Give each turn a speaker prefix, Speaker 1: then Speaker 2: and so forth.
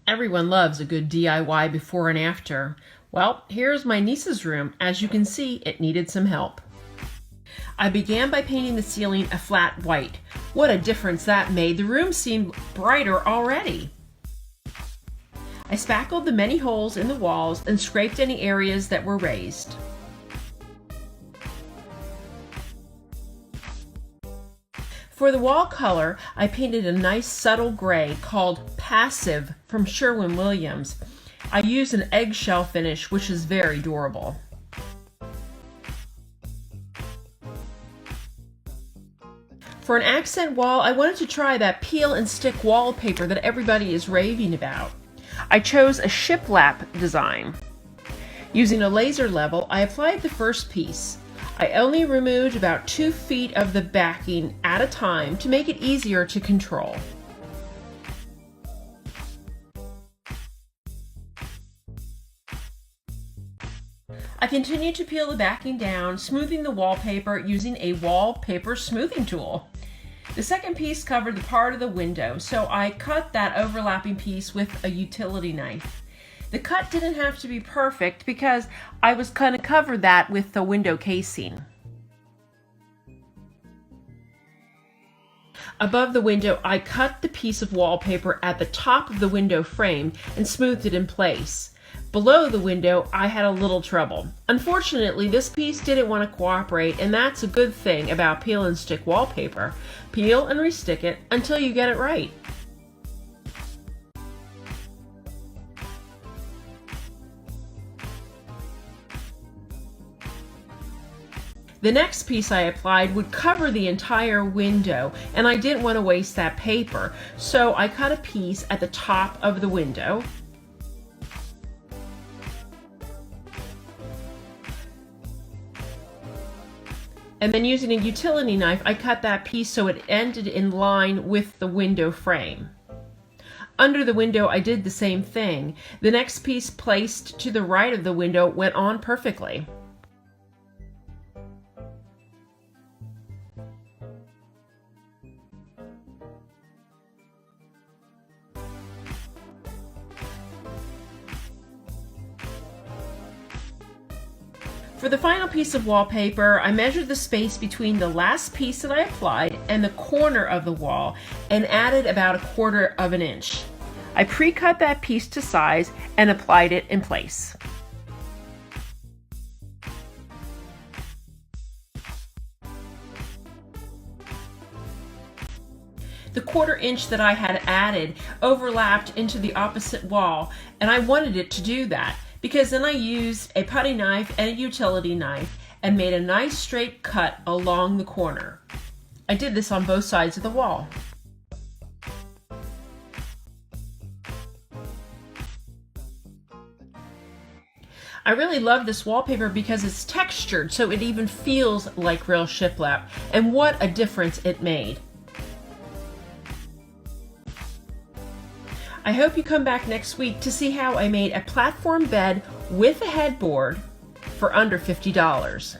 Speaker 1: Everyone loves a good DIY before and after. Well, here's my niece's room. As you can see, it needed some help. I began by painting the ceiling a flat white. What a difference that made. The room seemed brighter already. I spackled the many holes in the walls and scraped any areas that were raised. For the wall color, I painted a nice subtle gray called Passive from Sherwin-Williams. I used an eggshell finish, which is very durable. For an accent wall, I wanted to try that peel and stick wallpaper that everybody is raving about. I chose a shiplap design. Using a laser level, I applied the first piece. I only removed about 2 feet of the backing at a time to make it easier to control. I continued to peel the backing down, smoothing the wallpaper using a wallpaper smoothing tool. The second piece covered the part of the window, so I cut that overlapping piece with a utility knife. The cut didn't have to be perfect because I was going to cover that with the window casing. Above the window, I cut the piece of wallpaper at the top of the window frame and smoothed it in place. Below the window, I had a little trouble. Unfortunately, this piece didn't want to cooperate, and that's a good thing about peel and stick wallpaper. Peel and restick it until you get it right. The next piece I applied would cover the entire window, and I didn't want to waste that paper, so I cut a piece at the top of the window. And then using a utility knife, I cut that piece so it ended in line with the window frame. Under the window, I did the same thing. The next piece placed to the right of the window went on perfectly. For the final piece of wallpaper, I measured the space between the last piece that I applied and the corner of the wall and added about 1/4 of an inch. I pre-cut that piece to size and applied it in place. The 1/4 inch that I had added overlapped into the opposite wall, and I wanted it to do that, because then I used a putty knife and a utility knife and made a nice straight cut along the corner. I did this on both sides of the wall. I really love this wallpaper because it's textured, so it even feels like real shiplap, and what a difference it made. I hope you come back next week to see how I made a platform bed with a headboard for under $50.